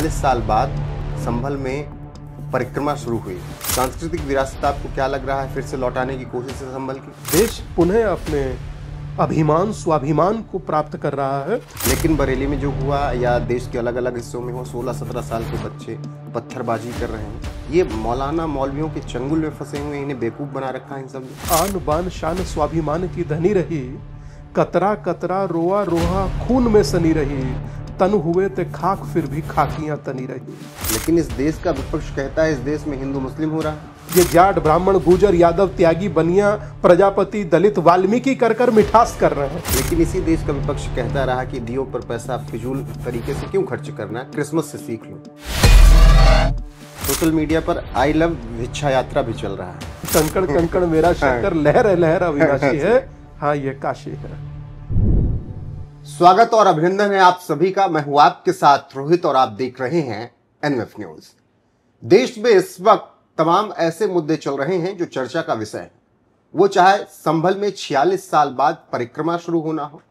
46 साल बाद संभल में परिक्रमा शुरू हुई। सांस्कृतिक विरासत आपको क्या लग रहा है, फिर से लौटाने की कोशिश है संभल की? देश पुनः अपने अभिमान स्वाभिमान को प्राप्त कर रहा है। लेकिन बरेली में जो हुआ या देश के अलग अलग हिस्सों में हो, 16-17 साल के बच्चे पत्थरबाजी कर रहे हैं, ये मौलाना मौलवियों के चंगुल में फंसे हुए, इन्हें बेवकूफ बना रखा है इन सब ने। आन बान शान स्वाभिमान की धनी रही, कतरा कतरा रोआ रोहा खून में सनी रही, तन हुए ते खाक फिर भी खाकियां तनी रही। लेकिन इस देश का विपक्ष कहता है इस देश में हिंदू मुस्लिम हो रहा है। ये जाट ब्राह्मण गुजर यादव त्यागी बनिया प्रजापति दलित वाल्मीकि कर कर मिठास कर रहे हैं। लेकिन इसी देश का विपक्ष कहता रहा कि दियों पर पैसा फिजूल तरीके से क्यों खर्च करना है, क्रिसमस से सीख लो। सोशल मीडिया पर आई लव भिक्षा यात्रा भी चल रहा है। कंकड़ कंकड़ मेरा शंकर लहर लहर अविनाशी है, हाँ ये काशी है। स्वागत और अभिनंदन है आप सभी का। मैं हूं आपके साथ रोहित और आप देख रहे हैं एनएफ न्यूज। देश में इस वक्त तमाम ऐसे मुद्दे चल रहे हैं जो चर्चा का विषय है। वो चाहे संभल में 46 साल बाद परिक्रमा शुरू होना हो,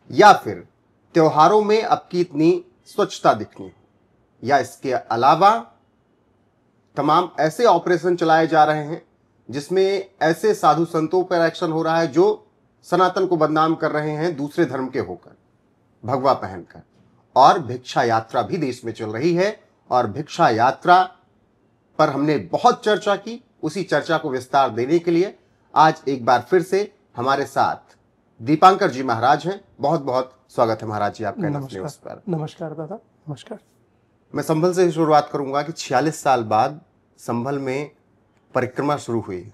या फिर त्योहारों में अब की इतनी स्वच्छता दिखनी हो, या इसके अलावा तमाम ऐसे ऑपरेशन चलाए जा रहे हैं जिसमें ऐसे साधु संतों पर एक्शन हो रहा है जो सनातन को बदनाम कर रहे हैं दूसरे धर्म के होकर, भगवा पहनकर। और भिक्षा यात्रा भी देश में चल रही है और भिक्षा यात्रा पर हमने बहुत चर्चा की। उसी चर्चा को विस्तार देने के लिए आज एक बार फिर से हमारे साथ दीपांकर जी महाराज हैं। बहुत बहुत स्वागत है महाराज जी आपका न्यूज़ पर। नमस्कार दादा, नमस्कार। मैं संभल से शुरुआत करूंगा कि 46 साल बाद संभल में परिक्रमा शुरू हुई।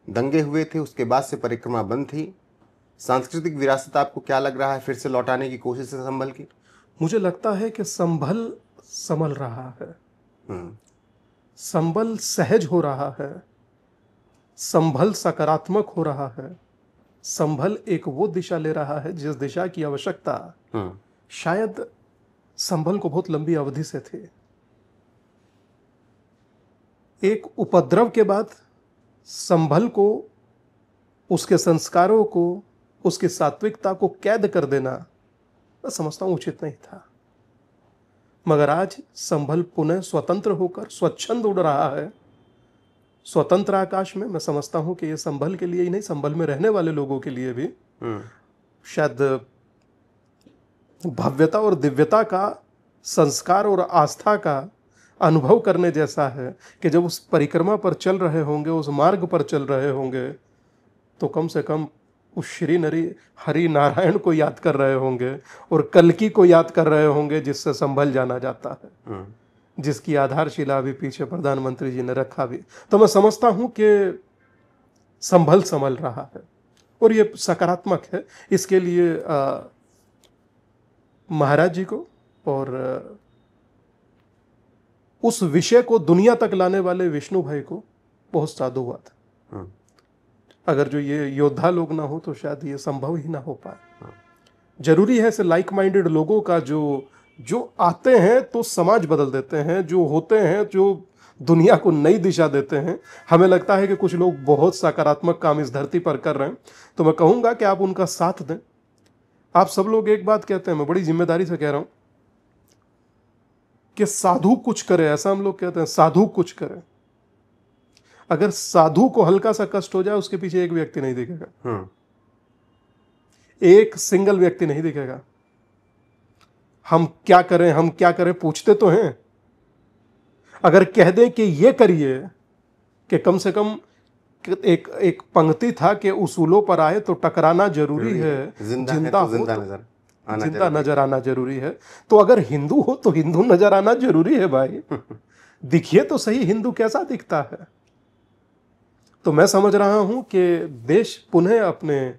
दंगे हुए थे, उसके बाद से परिक्रमा बंद थी। सांस्कृतिक विरासत आपको क्या लग रहा है, फिर से लौटाने की कोशिश है संभल की? मुझे लगता है कि संभल संभल रहा है, संभल सहज हो रहा है, संभल सकारात्मक हो रहा है, संभल एक वो दिशा ले रहा है जिस दिशा की आवश्यकता शायद संभल को बहुत लंबी अवधि से थी। एक उपद्रव के बाद संभल को, उसके संस्कारों को, उसकी सात्विकता को कैद कर देना मैं समझता हूं उचित नहीं था। मगर आज संभल पुनः स्वतंत्र होकर स्वच्छंद उड़ रहा है स्वतंत्र आकाश में। मैं समझता हूं कि ये संभल के लिए ही नहीं, संभल में रहने वाले लोगों के लिए भी शायद भव्यता और दिव्यता का, संस्कार और आस्था का अनुभव करने जैसा है कि जब उस परिक्रमा पर चल रहे होंगे, उस मार्ग पर चल रहे होंगे, तो कम से कम उस श्री नरी हरि नारायण को याद कर रहे होंगे और कल्की को याद कर रहे होंगे, जिससे संभल जाना जाता है, जिसकी आधारशिला भी पीछे प्रधानमंत्री जी ने रखा भी। तो मैं समझता हूं कि संभल संभल रहा है और ये सकारात्मक है। इसके लिए महाराज जी को और उस विषय को दुनिया तक लाने वाले विष्णु भाई को बहुत साधुवाद। अगर जो ये योद्धा लोग ना हो तो शायद ये संभव ही ना हो पाए। जरूरी है ऐसे लाइक माइंडेड लोगों का जो आते हैं तो समाज बदल देते हैं, जो होते हैं जो दुनिया को नई दिशा देते हैं। हमें लगता है कि कुछ लोग बहुत सकारात्मक काम इस धरती पर कर रहे हैं, तो मैं कहूँगा कि आप उनका साथ दें। आप सब लोग एक बात कहते हैं, मैं बड़ी जिम्मेदारी से कह रहा हूँ कि साधु कुछ करे, ऐसा हम लोग कहते हैं, साधु कुछ करे। अगर साधु को हल्का सा कष्ट हो जाए, उसके पीछे एक व्यक्ति नहीं दिखेगा, एक सिंगल व्यक्ति नहीं दिखेगा। हम क्या करें, हम क्या करें पूछते तो हैं। अगर कह दें कि ये करिए, कि कम से कम एक पंक्ति था कि उसूलों पर आए तो टकराना जरूरी है, जिंदा नजर आना जरूरी है। तो अगर हिंदू हो तो हिंदू नजर आना जरूरी है भाई। दिखिए तो सही हिंदू कैसा दिखता है। तो मैं समझ रहा हूं कि देश पुनः अपने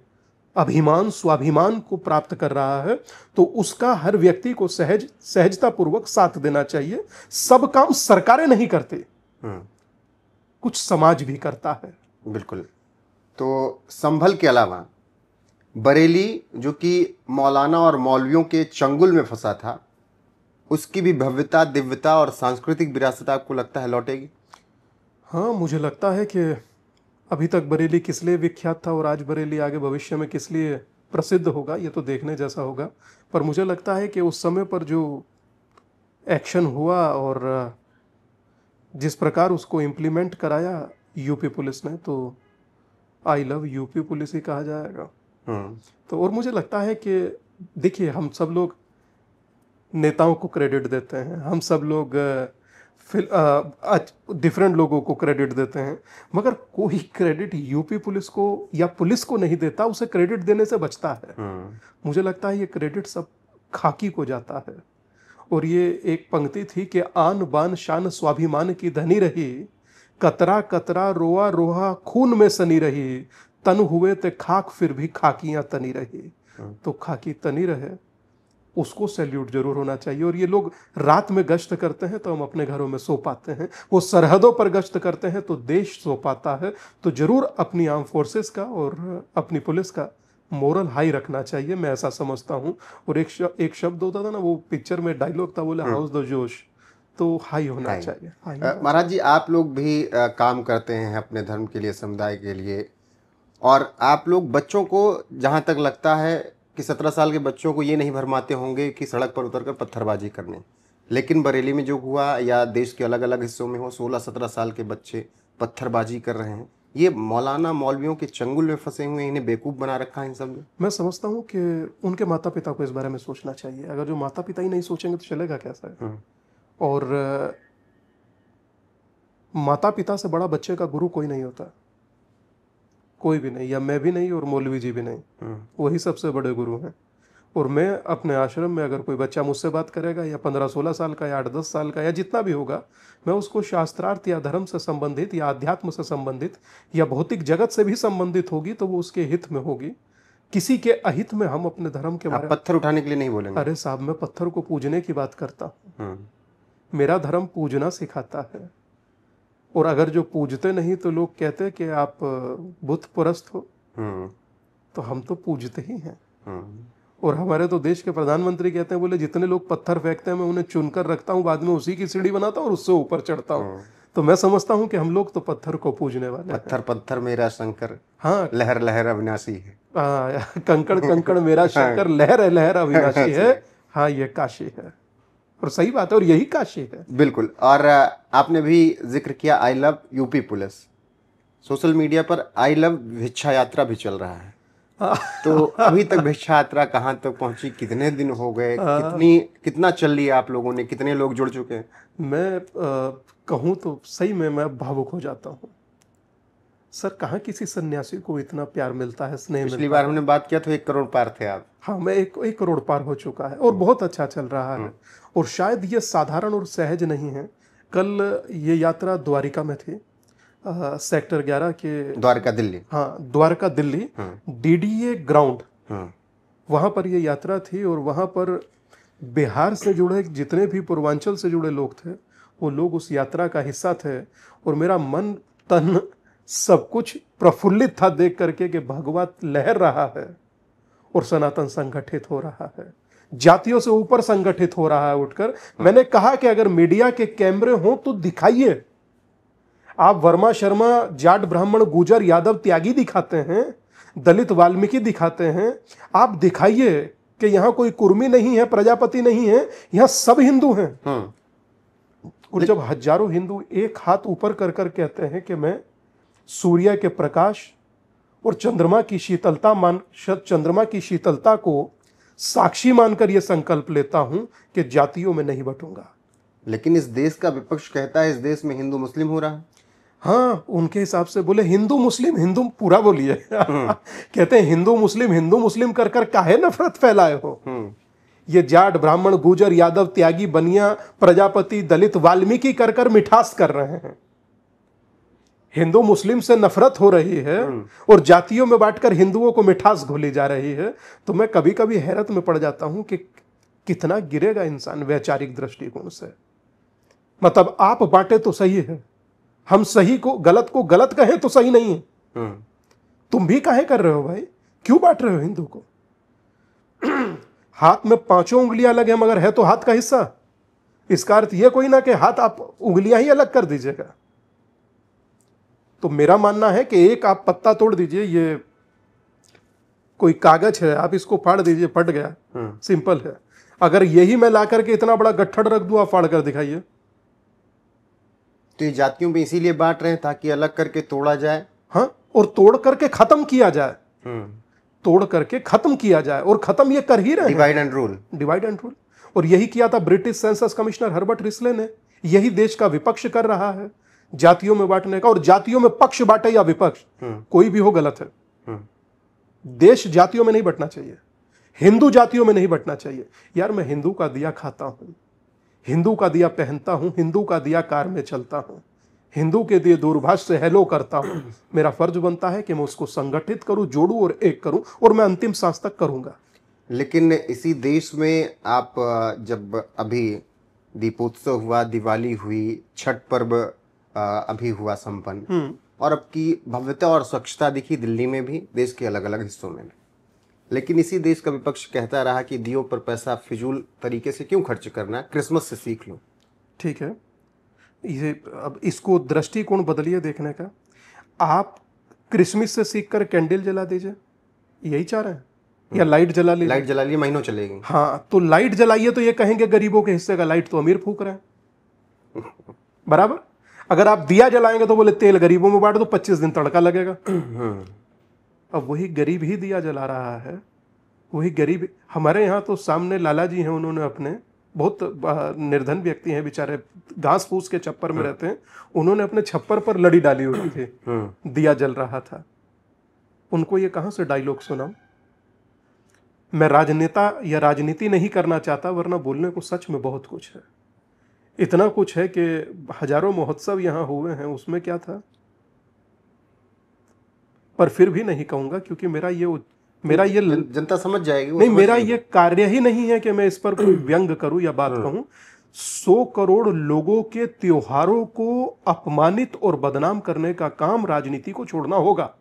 अभिमान स्वाभिमान को प्राप्त कर रहा है, तो उसका हर व्यक्ति को सहजता पूर्वक साथ देना चाहिए। सब काम सरकारें नहीं करती, कुछ समाज भी करता है। बिल्कुल। तो संभल के अलावा बरेली, जो कि मौलाना और मौलवियों के चंगुल में फंसा था, उसकी भी भव्यता, दिव्यता और सांस्कृतिक विरासत आपको लगता है लौटेगी? हाँ, मुझे लगता है कि अभी तक बरेली किस लिए विख्यात था और आज बरेली आगे भविष्य में किस लिए प्रसिद्ध होगा, ये तो देखने जैसा होगा। पर मुझे लगता है कि उस समय पर जो एक्शन हुआ और जिस प्रकार उसको इम्प्लीमेंट कराया यूपी पुलिस ने, तो आई लव यूपी पुलिस ही कहा जाएगा। तो और मुझे लगता है कि देखिए, हम सब लोग नेताओं को क्रेडिट देते हैं, हम सब लोग डिफरेंट लोगों को क्रेडिट देते हैं, मगर कोई क्रेडिट यूपी पुलिस को या पुलिस को नहीं देता, उसे क्रेडिट देने से बचता है। मुझे लगता है ये क्रेडिट सब खाकी को जाता है। और ये एक पंक्ति थी कि आन बान शान स्वाभिमान की धनी रही, कतरा कतरा रोआ रोहा खून में सनी रही, तन हुए ते खाक फिर भी खाकियां तनी रही। तो खाकी तनी रहे, उसको सैल्यूट जरूर होना चाहिए। और ये लोग रात में गश्त करते हैं तो हम अपने घरों में सो पाते हैं, वो सरहदों पर गश्त करते हैं तो देश सो पाता है। तो जरूर अपनी आर्म फोर्सेस का और अपनी पुलिस का मोरल हाई रखना चाहिए, मैं ऐसा समझता हूँ। और एक शब्द होता था ना, वो पिक्चर में डायलॉग था, बोले हाउस द जोश, तो हाई होना चाहिए। महाराज जी, आप लोग भी काम करते हैं अपने धर्म के लिए, समुदाय के लिए, और आप लोग बच्चों को, जहाँ तक लगता है कि 17 साल के बच्चों को ये नहीं भरमाते होंगे कि सड़क पर उतरकर पत्थरबाजी करने, लेकिन बरेली में जो हुआ या देश के अलग अलग हिस्सों में हो, 16-17 साल के बच्चे पत्थरबाजी कर रहे हैं। ये मौलाना मौलवियों के चंगुल में फंसे हुए, इन्हें बेवकूफ़ बना रखा है इन सब ने। मैं समझता हूँ कि उनके माता पिता को इस बारे में सोचना चाहिए। अगर जो माता पिता ही नहीं सोचेंगे तो चलेगा कैसा है। और माता पिता से बड़ा बच्चे का गुरु कोई नहीं होता, कोई भी नहीं, या मैं भी नहीं और मौलवी जी भी नहीं, वही सबसे बड़े गुरु हैं। और मैं अपने आश्रम में अगर कोई बच्चा मुझसे बात करेगा, या 15-16 साल का या 8-10 साल का या जितना भी होगा, मैं उसको शास्त्रार्थ या धर्म से संबंधित या अध्यात्म से संबंधित या भौतिक जगत से भी संबंधित होगी तो वो उसके हित में होगी। किसी के अहित में हम अपने धर्म के बारे में पत्थर उठाने के लिए नहीं बोलेंगे। अरे साहब, मैं पत्थर को पूजने की बात करता हूँ। मेरा धर्म पूजना सिखाता है। और अगर जो पूजते नहीं तो लोग कहते हैं कि आप बुत परस्त हो, तो हम तो पूजते ही हैं। और हमारे तो देश के प्रधानमंत्री कहते हैं, बोले जितने लोग पत्थर फेंकते हैं मैं उन्हें चुनकर रखता हूँ, बाद में उसी की सीढ़ी बनाता हूँ और उससे ऊपर चढ़ता हूँ। तो मैं समझता हूँ कि हम लोग तो पत्थर को पूजने वाले हैं। पत्थर पत्थर मेरा शंकर, हाँ, लहर लहर अविनाशी है। कंकड़ कंकड़ मेरा शंकर, लहर लहर अविनाशी है। हाँ, ये काशी है, और सही बात है, और यही काशी है। बिल्कुल। और आपने भी जिक्र किया I love UP police. Social media पर आई लव भिक्षा यात्रा भी चल रहा है। तो अभी तक भिक्षा यात्रा कहाँ तक पहुंची? कितने दिन हो गए? कितना चल लिया आप लोगों ने? कितने लोग जुड़ चुके हैं? मैं कहूँ तो सही में मैं भावुक हो जाता हूँ सर। कहाँ किसी सन्यासी को इतना प्यार मिलता है, स्नेह मिलता है। पिछली बार हमने बात किया तो 1 करोड़ पार थे आप। हाँ, मैं 1 करोड़ पार हो चुका है और बहुत अच्छा चल रहा है। और शायद ये साधारण और सहज नहीं है। कल ये यात्रा द्वारिका में थी, सेक्टर 11 के द्वारका दिल्ली। हाँ, द्वारका दिल्ली, DDA ग्राउंड, वहाँ पर ये यात्रा थी। और वहाँ पर बिहार से जुड़े जितने भी पूर्वांचल से जुड़े लोग थे, वो लोग उस यात्रा का हिस्सा थे। और मेरा मन तन सब कुछ प्रफुल्लित था देख करके कि भगवत लहर रहा है और सनातन संगठित हो रहा है, जातियों से ऊपर संगठित हो रहा है उठकर। मैंने कहा कि अगर मीडिया के कैमरे हों तो दिखाइए। आप वर्मा शर्मा जाट ब्राह्मण गुजर यादव त्यागी दिखाते हैं, दलित वाल्मीकि दिखाते हैं, आप दिखाइए कि यहां कोई कुर्मी नहीं है, प्रजापति नहीं है, यहां सब हिंदू हैं। और जब हजारों हिंदू एक हाथ ऊपर कर कर कहते हैं कि मैं सूर्य के प्रकाश और चंद्रमा की शीतलता को साक्षी मानकर यह संकल्प लेता हूं कि जातियों में नहीं बटूंगा। लेकिन इस देश का विपक्ष कहता है इस देश में हिंदू मुस्लिम हो रहा है। हाँ, उनके हिसाब से बोले हिंदू मुस्लिम, हिंदू पूरा बोलिए कहते हैं हिंदू मुस्लिम कर कर काहे नफरत फैलाए हो। ये जाट ब्राह्मण गुजर यादव त्यागी बनिया प्रजापति दलित वाल्मीकि कर कर मिठास कर रहे हैं। हिंदू मुस्लिम से नफरत हो रही है और जातियों में बांटकर हिंदुओं को मिठास घोली जा रही है। तो मैं कभी कभी हैरत में पड़ जाता हूं कि कितना गिरेगा इंसान वैचारिक दृष्टिकोण से। मतलब आप बांटे तो सही है, हम सही को गलत कहें तो सही नहीं है। तुम भी काहे कर रहे हो भाई? क्यों बांट रहे हो हिंदू को? हाथ में 5 उंगलियां अलग है मगर है तो हाथ का हिस्सा। इसका अर्थ यह कोई ना कि हाथ आप उंगलियां ही अलग कर दीजिएगा। तो मेरा मानना है कि एक आप पत्ता तोड़ दीजिए, ये कोई कागज है, आप इसको फाड़ दीजिए, फट गया, सिंपल है। अगर यही मैं ला करके इतना बड़ा गट्ठड़ रख दूं, आप फाड़ कर दिखाइए। तो ये जातियों में इसीलिए बांट रहे हैं ताकि अलग करके तोड़ा जाए। हाँ, और तोड़ करके खत्म किया जाए, तोड़ करके खत्म किया जाए, और खत्म ये कर ही रहे हैं। Divide and rule, divide and rule. और यही किया था British census commissioner Herbert Risley ने। यही देश का विपक्ष कर रहा है, जातियों में बांटने का। और जातियों में पक्ष बांटे या विपक्ष, कोई भी हो, गलत है। देश जातियों में नहीं बंटना चाहिए, हिंदू जातियों में नहीं बंटना चाहिए। यार, मैं हिंदू का दिया खाता हूं, हिंदू का दिया पहनता हूं, हिंदू का दिया कार में चलता हूं, हिंदू के दिए दूरभाष से हेलो करता हूं। मेरा फर्ज बनता है कि मैं उसको संगठित करूं, जोड़ूं और एक करूं, और मैं अंतिम सांस तक करूंगा। लेकिन इसी देश में आप जब अभी दीपोत्सव हुआ, दिवाली हुई, छठ पर्व अभी हुआ संपन्न, और अब की भव्यता और स्वच्छता दिखी दिल्ली में भी, देश के अलग अलग हिस्सों में। लेकिन इसी देश का विपक्ष कहता रहा कि दियों पर पैसा फिजूल तरीके से क्यों खर्च करना है, क्रिसमस से सीख लो। ठीक है, ये अब इसको दृष्टिकोण बदलिए देखने का। आप क्रिसमस से सीख कर कैंडल जला दीजिए, यही चाह रहे हैं, या लाइट जला लीजिए। लाइट जला लिए महीनों चलेगी। हाँ, तो लाइट जलाइए तो ये कहेंगे गरीबों के हिस्से का, लाइट तो अमीर फूक रहे हैं, बराबर। अगर आप दिया जलाएंगे तो बोले तेल गरीबों में बांट दो, 25 दिन तड़का लगेगा। अब वही गरीब ही दिया जला रहा है, वही गरीब। हमारे यहाँ तो सामने लाला जी हैं, उन्होंने अपने, बहुत निर्धन व्यक्ति हैं बेचारे, घास फूस के छप्पर में रहते हैं, उन्होंने अपने छप्पर पर लड़ी डाली हुई थी, दिया जल रहा था। उनको ये कहां से डायलॉग सुना? मैं राजनेता या राजनीति नहीं करना चाहता, वरना बोलने को सच में बहुत कुछ है। इतना कुछ है कि हजारों महोत्सव यहां हुए हैं, उसमें क्या था, पर फिर भी नहीं कहूंगा, क्योंकि मेरा ये जनता समझ जाएगी। नहीं, मेरा ये कार्य ही नहीं है कि मैं इस पर कोई व्यंग करूं या बात कहूं। 100 करोड़ लोगों के त्योहारों को अपमानित और बदनाम करने का काम राजनीति को छोड़ना होगा।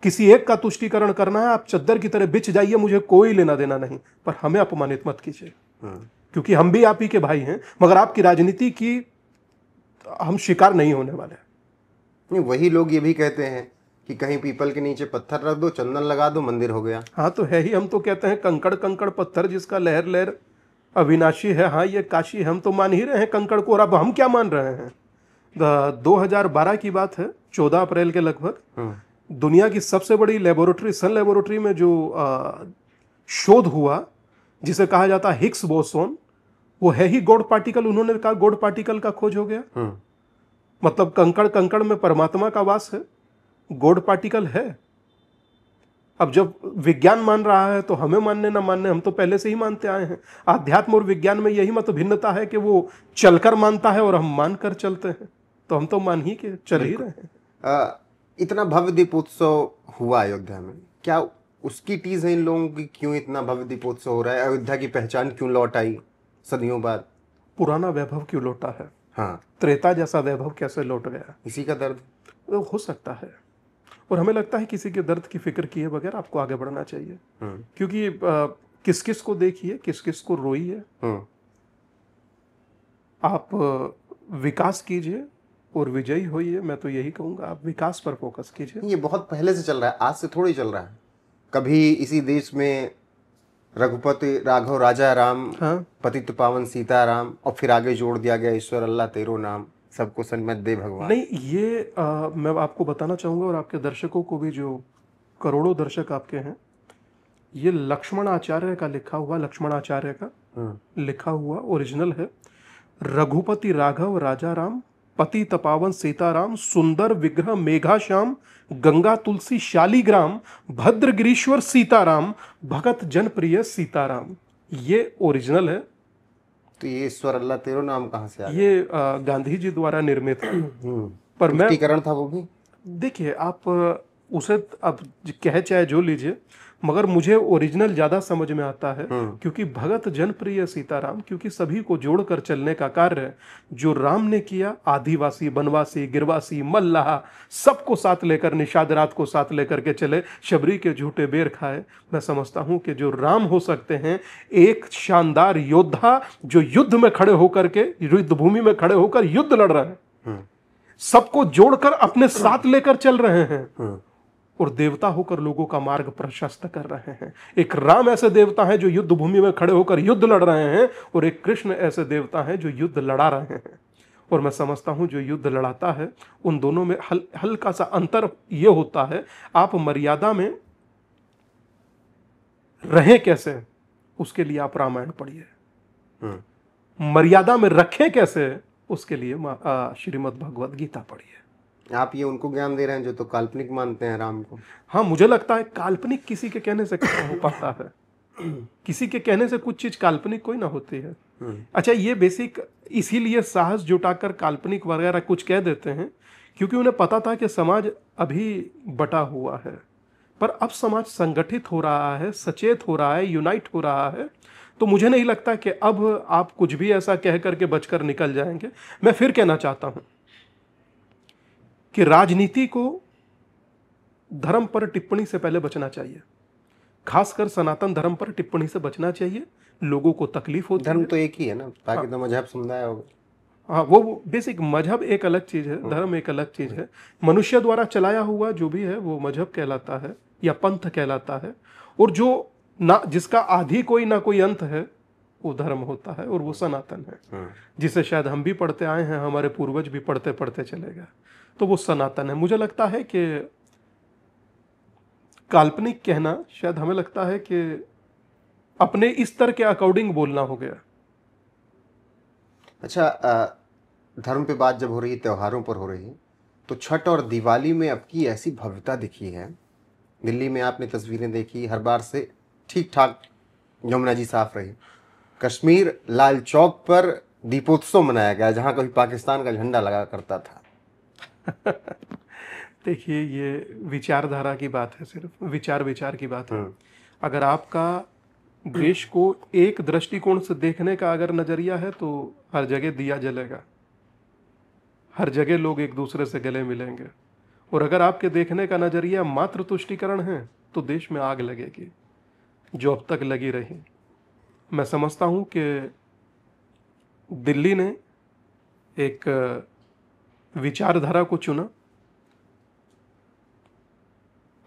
किसी एक का तुष्टीकरण करना है, आप चद्दर की तरह बिछ जाइए, मुझे कोई लेना देना नहीं, पर हमें अपमानित मत कीजिए, क्योंकि हम भी आप ही के भाई हैं। मगर आपकी राजनीति की हम शिकार नहीं होने वाले। नहीं, वही लोग ये भी कहते हैं कि कहीं पीपल के नीचे पत्थर रख दो, चंदन लगा दो, मंदिर हो गया। हाँ, तो है ही। हम तो कहते हैं कंकड़ कंकड़ पत्थर जिसका लहर लहर अविनाशी है। हाँ, ये काशी, हम तो मान ही रहे हैं कंकड़ को। और अब हम क्या मान रहे हैं? 2012 की बात है, 14 अप्रैल के लगभग, दुनिया की सबसे बड़ी लेबोरेटरी, सन लेबोरेटरी में जो शोध हुआ, जिसे कहा जाता है हिग्स बोसोन, वो है ही गॉड पार्टिकल। उन्होंने कहा गॉड पार्टिकल का खोज हो गया। मतलब कंकड़ कंकड़ में परमात्मा का वास है, गॉड पार्टिकल है। अब जब विज्ञान मान रहा है तो हमें मानने ना मानने, हम तो पहले से ही मानते आए हैं। आध्यात्म और विज्ञान में यही मत भिन्नता है कि वो चलकर मानता है और हम मानकर चलते हैं, तो हम तो मान ही के चल ही रहे हैं। इतना भव्य दीपोत्सव हुआ अयोध्या में, क्या उसकी टीज है इन लोगों की? क्यों इतना भव्य दीपोत्सव हो रहा है? अयोध्या की पहचान क्यों लौट आई सदियों बाद? पुराना वैभव क्यों लौटा है? हाँ, त्रेता जैसा वैभव कैसे लौट गया? इसी का दर्द हो सकता है। और हमें लगता है किसी के दर्द की फिक्र किए बगैर आपको आगे बढ़ना चाहिए, क्योंकि किस किस को देखिए, किस किस को रोइए। आप विकास कीजिए और विजयी होइए। मैं तो यही कहूंगा, आप विकास पर फोकस कीजिए। ये बहुत पहले से चल रहा है, आज से थोड़ी चल रहा है। कभी इसी देश में रघुपति राघव राजा राम, हाँ? पतित पावन सीताराम, और फिर आगे जोड़ दिया गया ईश्वर अल्लाह तेरो नाम, सबको सन्मत दे भगवान। नहीं, ये मैं आपको बताना चाहूंगा, और आपके दर्शकों को भी, जो करोड़ों दर्शक आपके हैं, ये लक्ष्मण आचार्य का लिखा हुआ, लक्ष्मण आचार्य का लिखा हुआ ओरिजिनल है। रघुपति राघव राजा राम, पति तपावन सीताराम, सुंदर विग्रह मेघा श्याम, गंगा तुलसी शालीग्राम, भद्र गिरीश्वर सीताराम, भगत जन प्रिय सीताराम। ये ओरिजिनल है। तो ये ईश्वर अल्लाह तेरो नाम कहाँ से आ गया? ये गांधी जी द्वारा निर्मित है। पर मैं पुष्टिकरण था वो भी। देखिए, आप उसे अब कहे चाहे जो लीजिए, मगर मुझे ओरिजिनल ज्यादा समझ में आता है, क्योंकि भगत जनप्रिय सीताराम, क्योंकि सभी को जोड़कर चलने का कार्य जो राम ने किया, आदिवासी, बनवासी, गिरवासी, मल्लाह, सबको साथ लेकर, निषाद रात को साथ लेकर के चले, शबरी के झूठे बेर खाए। मैं समझता हूं कि जो राम हो सकते हैं, एक शानदार योद्धा जो युद्ध में खड़े होकर के, युद्ध भूमि में खड़े होकर युद्ध लड़ रहे हैं, सबको जोड़कर अपने साथ लेकर चल रहे हैं, और देवता होकर लोगों का मार्ग प्रशस्त कर रहे हैं। एक राम ऐसे देवता हैं जो युद्ध भूमि में खड़े होकर युद्ध लड़ रहे हैं, और एक कृष्ण ऐसे देवता हैं जो युद्ध लड़ा रहे हैं। और मैं समझता हूं जो युद्ध लड़ाता है उन दोनों में हल्का सा अंतर यह होता है, आप मर्यादा में रहें कैसे, उसके लिए आप रामायण पढ़िए। मर्यादा में रखें कैसे, उसके लिए श्रीमद् भगवद गीता पढ़िए। आप ये उनको ज्ञान दे रहे हैं जो तो काल्पनिक मानते हैं राम को। हाँ, मुझे लगता है काल्पनिक किसी के कहने से क्या हो पाता है। किसी के कहने से कुछ चीज काल्पनिक कोई ना होती है। अच्छा, ये बेसिक इसीलिए साहस जुटाकर काल्पनिक वगैरह कुछ कह देते हैं, क्योंकि उन्हें पता था कि समाज अभी बटा हुआ है, पर अब समाज संगठित हो रहा है, सचेत हो रहा है, यूनाइट हो रहा है। तो मुझे नहीं लगता कि अब आप कुछ भी ऐसा कह करके बचकर निकल जाएंगे। मैं फिर कहना चाहता हूं कि राजनीति को धर्म पर टिप्पणी से पहले बचना चाहिए, खासकर सनातन धर्म पर टिप्पणी से बचना चाहिए। लोगों को तकलीफ होती है। धर्म तो एक ही है ना, बाकी तो मजहब समुदाय होगा। हाँ, वो बेसिक मजहब एक अलग चीज है, धर्म एक अलग चीज है। मनुष्य द्वारा चलाया हुआ जो भी है वो मजहब कहलाता है या पंथ कहलाता है, और जो ना जिसका आदि कोई ना कोई अंत है वो धर्म होता है, और वो सनातन है, जिसे शायद हम भी पढ़ते आए हैं, हमारे पूर्वज भी पढ़ते पढ़ते चले गए, तो वो सनातन है। मुझे लगता है कि काल्पनिक कहना, शायद हमें लगता है कि अपने स्तर के अकॉर्डिंग बोलना हो गया। अच्छा, धर्म पे बात जब हो रही है, त्योहारों पर हो रही है, तो छठ और दिवाली में अब की ऐसी भव्यता दिखी है। दिल्ली में आपने तस्वीरें देखी, हर बार से ठीक ठाक यमुना जी साफ रही। कश्मीर लाल चौक पर दीपोत्सव मनाया गया, जहां कभी पाकिस्तान का झंडा लगा करता था। देखिए, ये विचारधारा की बात है, सिर्फ विचार की बात है। अगर आपका देश को एक दृष्टिकोण से देखने का अगर नजरिया है तो हर जगह दिया जलेगा, हर जगह लोग एक दूसरे से गले मिलेंगे। और अगर आपके देखने का नजरिया मात्र तुष्टीकरण है तो देश में आग लगेगी, जो अब तक लगी रही। मैं समझता हूं कि दिल्ली ने एक विचारधारा को चुना।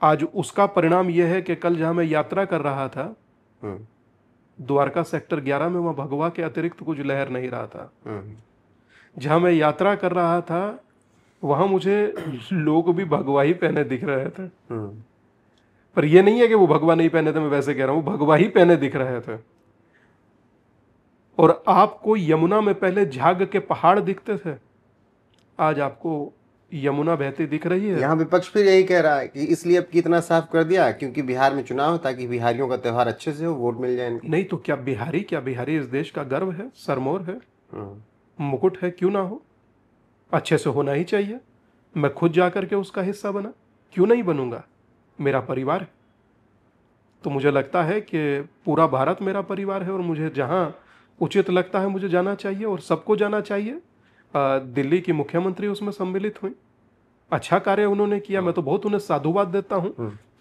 आज उसका परिणाम यह है कि कल जहां मैं यात्रा कर रहा था द्वारका सेक्टर 11 में, वहां भगवा के अतिरिक्त कुछ लहर नहीं रहा था। जहां मैं यात्रा कर रहा था वहां मुझे लोग भी भगवा ही पहने दिख रहे थे। पर यह नहीं है कि वो भगवा नहीं पहने थे, मैं वैसे कह रहा हूं, भगवा ही पहने दिख रहे थे। और आपको यमुना में पहले झाग के पहाड़ दिखते थे, आज आपको यमुना बहती दिख रही है। यहाँ विपक्ष फिर यही कह रहा है कि इसलिए अब कितना साफ कर दिया क्योंकि बिहार में चुनाव है, ताकि बिहारियों का त्योहार अच्छे से हो, वोट मिल जाए इनको। नहीं तो क्या बिहारी इस देश का गर्व है, सरमोर है, मुकुट है, क्यों ना हो, अच्छे से होना ही चाहिए। मैं खुद जाकर के उसका हिस्सा बना, क्यों नहीं बनूंगा, मेरा परिवार है। तो मुझे लगता है कि पूरा भारत मेरा परिवार है, और मुझे जहां उचित लगता है मुझे जाना चाहिए, और सबको जाना चाहिए। दिल्ली की मुख्यमंत्री उसमें सम्मिलित हुई, अच्छा कार्य उन्होंने किया। मैं तो बहुत उन्हें साधुवाद देता हूं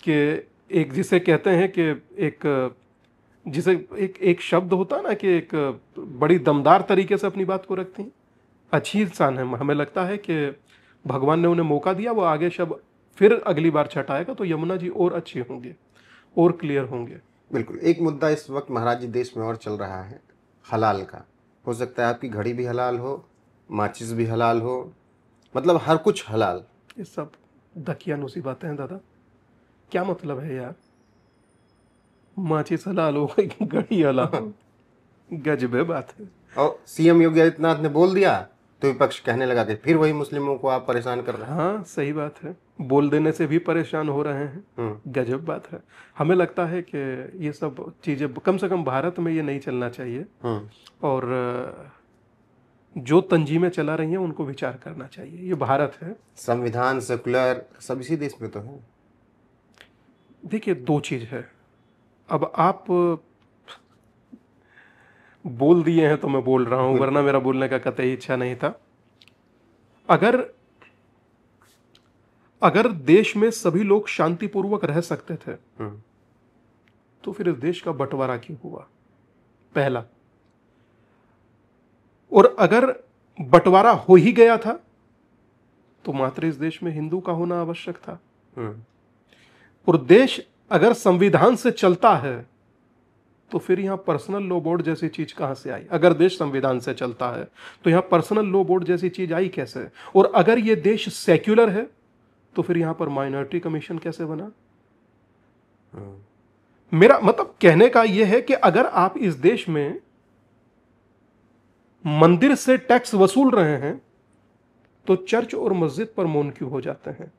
कि एक जिसे कहते हैं कि एक शब्द होता ना कि एक बड़ी दमदार तरीके से अपनी बात को रखती हैं, अच्छी इंसान है। हमें लगता है कि भगवान ने उन्हें मौका दिया, वो आगे शब्द फिर अगली बार छठ आएगा तो यमुना जी और अच्छी होंगे और क्लियर होंगे। बिल्कुल। एक मुद्दा इस वक्त महाराज जी देश में और चल रहा है, हलाल का। हो सकता है आपकी घड़ी भी हलाल हो, माचिस भी हलाल हो, मतलब हर कुछ हलाल। ये सब दकियानुसी बातें हैं दादा, क्या मतलब है यार, माचिस हलाल हो, घड़ी हलाल, गजबे बात है। और सीएम योगी आदित्यनाथ ने बोल दिया तो विपक्ष कहने लगा कि फिर वही मुस्लिमों को आप परेशान कर रहे हैं। हाँ, सही बात है, बोल देने से भी परेशान हो रहे हैं, गजब बात है। हमें लगता है कि ये सब चीजें कम से कम भारत में ये नहीं चलना चाहिए, और जो तंजीमें चला रही हैं उनको विचार करना चाहिए। ये भारत है, संविधान सेकुलर सब इसी देश में तो है। देखिए, दो चीज है। अब आप बोल दिए हैं तो मैं बोल रहा हूं, वरना मेरा बोलने का कतई इच्छा नहीं था। अगर देश में सभी लोग शांतिपूर्वक रह सकते थे तो फिर इस देश का बंटवारा क्यों हुआ, पहला। और अगर बंटवारा हो ही गया था तो मात्र इस देश में हिंदू का होना आवश्यक था। और देश अगर संविधान से चलता है तो फिर यहां पर्सनल लॉ बोर्ड जैसी चीज कहां से आई? अगर देश संविधान से चलता है तो यहां पर्सनल लॉ बोर्ड जैसी चीज आई कैसे? और अगर यह देश सेक्युलर है तो फिर यहां पर माइनॉरिटी कमीशन कैसे बना? मेरा मतलब कहने का यह है कि अगर आप इस देश में मंदिर से टैक्स वसूल रहे हैं तो चर्च और मस्जिद पर मौन क्यों हो जाते हैं?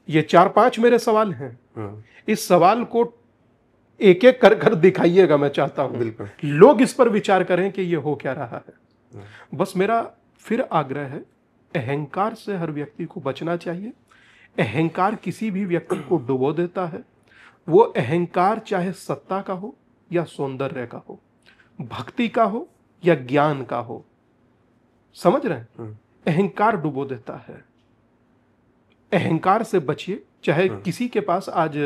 ये 4-5 मेरे सवाल हैं। इस सवाल को एक एक कर कर दिखाइएगा, मैं चाहता हूं लोग इस पर विचार करें कि ये हो क्या रहा है। बस मेरा फिर आग्रह है, अहंकार से हर व्यक्ति को बचना चाहिए। अहंकार किसी भी व्यक्ति को डुबो देता है। वो अहंकार चाहे सत्ता का हो या सौंदर्य का हो, भक्ति का हो या ज्ञान का हो, समझ रहे हैं? अहंकार डुबो देता है। अहंकार से बचिए। चाहे किसी के पास आज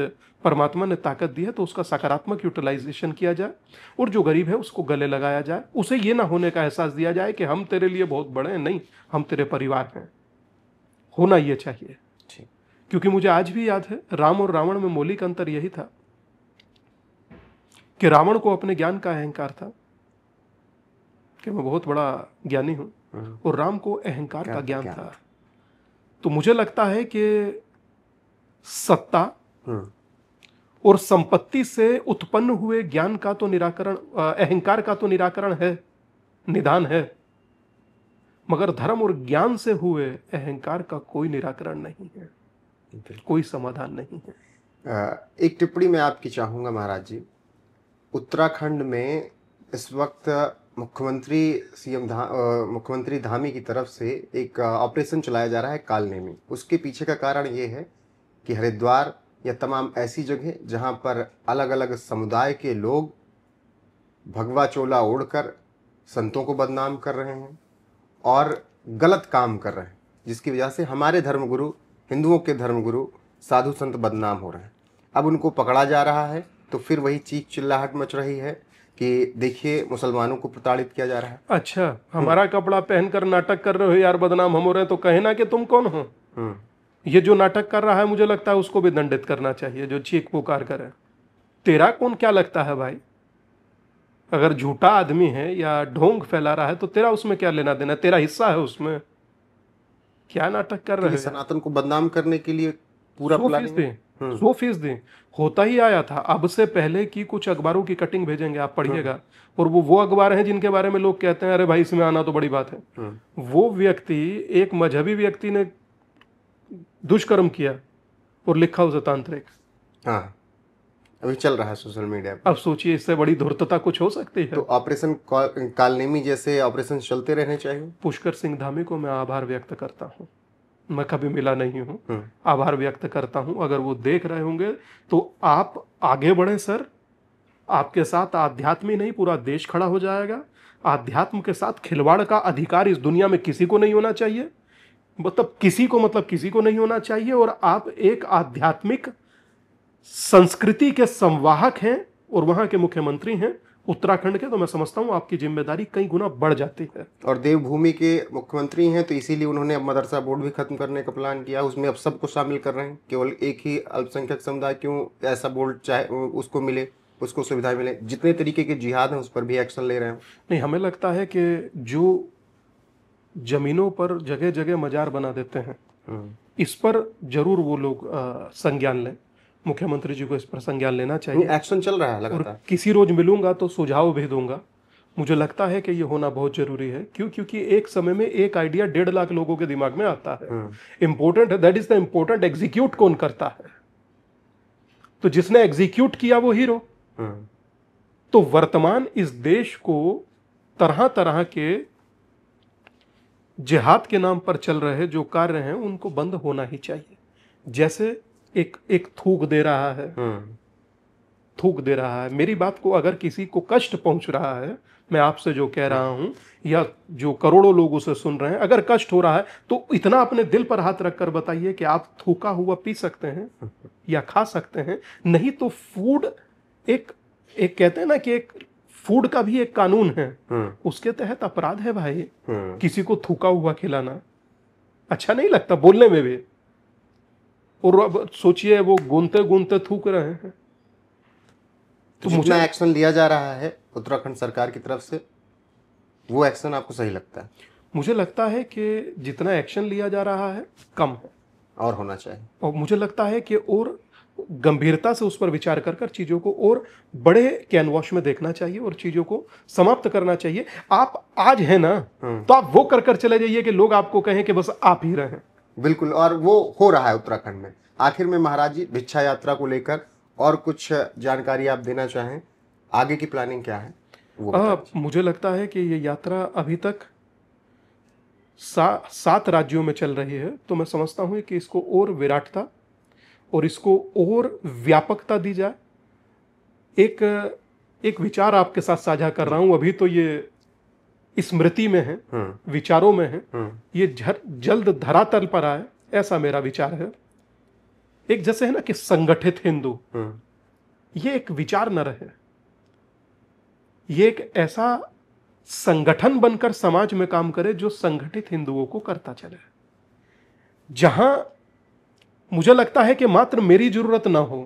परमात्मा ने ताकत दी है तो उसका सकारात्मक यूटिलाइजेशन किया जाए, और जो गरीब है उसको गले लगाया जाए। उसे ये ना होने का एहसास दिया जाए कि हम तेरे लिए बहुत बड़े हैं, नहीं, हम तेरे परिवार हैं। होना ये चाहिए। क्योंकि मुझे आज भी याद है, राम और रावण में मौलिक अंतर यही था कि रावण को अपने ज्ञान का अहंकार था कि मैं बहुत बड़ा ज्ञानी हूं, और राम को अहंकार का ज्ञान था। तो मुझे लगता है कि सत्ता और संपत्ति से उत्पन्न हुए ज्ञान का तो निराकरण, अहंकार का तो निराकरण है, निदान है, मगर धर्म और ज्ञान से हुए अहंकार का कोई निराकरण नहीं है, कोई समाधान नहीं है। एक टिप्पणी मैं आपकी चाहूंगा महाराज जी। उत्तराखंड में इस वक्त मुख्यमंत्री धामी की तरफ से एक ऑपरेशन चलाया जा रहा है कालनेमी। उसके पीछे का कारण ये है कि हरिद्वार या तमाम ऐसी जगह जहां पर अलग अलग समुदाय के लोग भगवा चोला ओढ़कर संतों को बदनाम कर रहे हैं और गलत काम कर रहे हैं, जिसकी वजह से हमारे धर्मगुरु, हिंदुओं के धर्मगुरु, साधु संत बदनाम हो रहे हैं। अब उनको पकड़ा जा रहा है तो फिर वही चीख चिल्लाहट मच रही है कि देखिए मुसलमानों को प्रताड़ित किया जा रहा है। अच्छा, हमारा कपड़ा पहनकर नाटक कर रहे हो यार, बदनाम हम हो रहे हैं, तो कहे ना कि तुम कौन हो। ये जो नाटक कर रहा है मुझे लगता है उसको भी दंडित करना चाहिए, जो चीख पुकार करे। तेरा कौन क्या लगता है भाई? अगर झूठा आदमी है या ढोंग फैला रहा है तो तेरा उसमें क्या लेना देना? तेरा हिस्सा है उसमें। क्या नाटक कर रहे हैं? सनातन को बदनाम करने के लिए पूरा 100% होता ही आया था। अब से पहले की कुछ अखबारों की कटिंग भेजेंगे, आप पढ़िएगा, और वो अखबार हैं जिनके बारे में लोग कहते हैं अरे भाई इसमें आना तो बड़ी बात है। वो व्यक्ति, एक मजहबी व्यक्ति ने दुष्कर्म किया और लिखा उसे तांत्रिक। हाँ, अभी चल रहा है सोशल मीडिया पर। अब सोचिए इससे बड़ी धूर्तता कुछ हो सकती है? तो ऑपरेशन कालनेमी जैसे ऑपरेशन चलते रहने चाहिए। पुष्कर सिंह धामी को मैं आभार व्यक्त करता हूँ, मैं कभी मिला नहीं हूँ, आभार व्यक्त करता हूँ। अगर वो देख रहे होंगे तो आप आगे बढ़े सर, आपके साथ आध्यात्म ही नहीं पूरा देश खड़ा हो जाएगा। आध्यात्म के साथ खिलवाड़ का अधिकार इस दुनिया में किसी को नहीं होना चाहिए, मतलब किसी को नहीं होना चाहिए। और आप एक आध्यात्मिक संस्कृति के संवाहक हैं और वहां के मुख्यमंत्री हैं उत्तराखंड के, तो मैं समझता हूं आपकी जिम्मेदारी कई गुना बढ़ जाती है। और देवभूमि के मुख्यमंत्री हैं तो इसीलिए उन्होंने अब मदरसा बोर्ड भी खत्म करने का प्लान किया। उसमें अब सबको शामिल कर रहे हैं, केवल एक ही अल्पसंख्यक समुदाय क्यों ऐसा बोर्ड चाहे उसको मिले, उसको सुविधाएं मिले। जितने तरीके के जिहाद हैं उस पर भी एक्शन ले रहे हैं। नहीं, हमें लगता है कि जो जमीनों पर जगह जगह मजार बना देते हैं, इस पर जरूर वो लोग संज्ञान लें। मुख्यमंत्री जी को इस पर संज्ञान लेना चाहिए। एक्शन चल रहा है लगातार। और किसी रोज मिलूंगा तो सुझाव भी दूंगा। मुझे लगता है कि ये होना बहुत जरूरी है। क्योंकि एक समय में एक आइडिया 1.5 लाख लोगों के दिमाग में आता है। इंपॉर्टेंट है, that is the important, execute कौन करता है? तो जिसने एग्जीक्यूट किया वो हीरो। तो वर्तमान इस देश को तरह तरह के जिहाद के नाम पर चल रहे जो कार्य हैं उनको बंद होना ही चाहिए। जैसे एक थूक दे रहा है, थूक दे रहा है। मेरी बात को अगर किसी को कष्ट पहुंच रहा है, मैं आपसे जो कह रहा हूं या जो करोड़ों लोग उसे सुन रहे हैं, अगर कष्ट हो रहा है तो इतना अपने दिल पर हाथ रखकर बताइए कि आप थूका हुआ पी सकते हैं या खा सकते हैं। नहीं तो फूड एक कहते हैं ना कि एक फूड का भी एक कानून है, उसके तहत अपराध है भाई। किसी को थूका हुआ खिलाना अच्छा नहीं लगता, बोलने में भी। और अब सोचिए वो गूंथते गूंथते थूक रहे हैं। तो जितना एक्शन लिया जा रहा है उत्तराखंड सरकार की तरफ से, वो एक्शन आपको सही लगता है? मुझे लगता है कि जितना एक्शन लिया जा रहा है कम है, और होना चाहिए। और मुझे लगता है कि और गंभीरता से उस पर विचार कर कर चीज़ों को और बड़े कैनवास में देखना चाहिए और चीज़ों को समाप्त करना चाहिए। आप आज है ना, तो आप वो कर कर चले जाइए कि लोग आपको कहें कि बस आप ही रहें। बिल्कुल, और वो हो रहा है उत्तराखंड में। आखिर में महाराज जी, भिक्षा यात्रा को लेकर और कुछ जानकारी आप देना चाहें, आगे की प्लानिंग क्या है वो? मुझे लगता है कि ये यात्रा अभी तक 7 राज्यों में चल रही है, तो मैं समझता हूँ कि इसको और विराटता और इसको और व्यापकता दी जाए। एक विचार आपके साथ साझा कर रहा हूं, अभी तो ये स्मृति में है, विचारों में है, ये जल्द धरातल पर आए, ऐसा मेरा विचार है। एक जैसे है ना कि संगठित हिंदू, ये एक विचार न रहे, ये एक ऐसा संगठन बनकर समाज में काम करे जो संगठित हिंदुओं को करता चले, जहां मुझे लगता है कि मात्र मेरी जरूरत ना हो।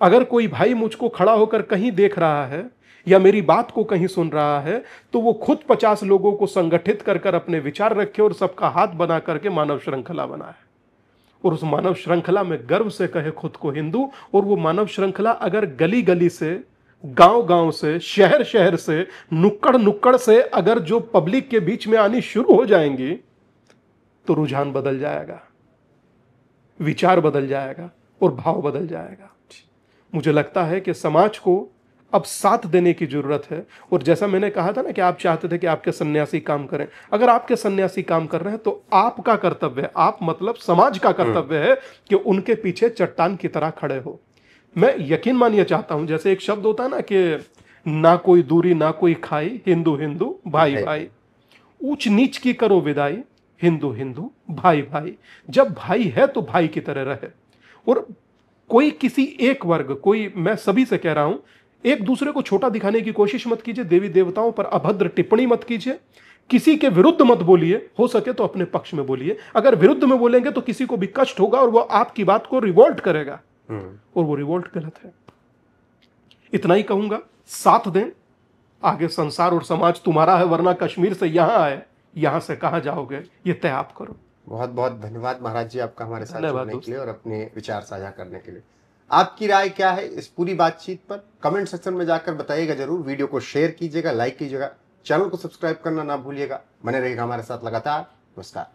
अगर कोई भाई मुझको खड़ा होकर कहीं देख रहा है या मेरी बात को कहीं सुन रहा है, तो वो खुद 50 लोगों को संगठित कर कर अपने विचार रखे और सबका हाथ बना करके मानव श्रृंखला बनाए, और उस मानव श्रृंखला में गर्व से कहे खुद को हिंदू। और वो मानव श्रृंखला अगर गली गली से, गांव गांव से, शहर शहर से, नुक्कड़ नुक्कड़ से अगर जो पब्लिक के बीच में आनी शुरू हो जाएंगी, तो रुझान बदल जाएगा, विचार बदल जाएगा और भाव बदल जाएगा। मुझे लगता है कि समाज को अब साथ देने की जरूरत है। और जैसा मैंने कहा था ना कि आप चाहते थे कि आपके सन्यासी काम करें, अगर आपके सन्यासी काम कर रहे हैं तो आपका कर्तव्य है, आप मतलब समाज का कर्तव्य है कि उनके पीछे चट्टान की तरह खड़े हो। मैं यकीन मानिए चाहता हूं, जैसे एक शब्द होता है ना कि ना कोई दूरी ना कोई खाई, हिंदू हिंदू भाई भाई, ऊंच नीच की करो विदाई, हिंदू हिंदू भाई भाई। जब भाई है तो भाई की तरह रहे। और कोई किसी एक वर्ग, कोई, मैं सभी से कह रहा हूं, एक दूसरे को छोटा दिखाने की कोशिश मत कीजिए, देवी देवताओं पर अभद्र टिप्पणी मत कीजिए, किसी के विरुद्ध मत बोलिए, हो सके तो अपने पक्ष में बोलिए। अगर विरुद्ध में बोलेंगे तो किसी को भी कष्ट होगा और वो आपकी बात को रिवोल्ट करेगा, और वो रिवोल्ट गलत है। इतना ही कहूंगा, साथ दें, आगे संसार और समाज तुम्हारा है, वरना कश्मीर से यहां आए, यहां से कहां जाओगे, ये तय आप करो। बहुत बहुत धन्यवाद महाराज जी आपका हमारे साथ जुड़ने के लिए और अपने विचार साझा करने के लिए। आपकी राय क्या है इस पूरी बातचीत पर, कमेंट सेक्शन में जाकर बताइएगा जरूर। वीडियो को शेयर कीजिएगा, लाइक कीजिएगा, चैनल को सब्सक्राइब करना ना भूलिएगा। बने रहिएगा हमारे साथ लगातार। नमस्कार।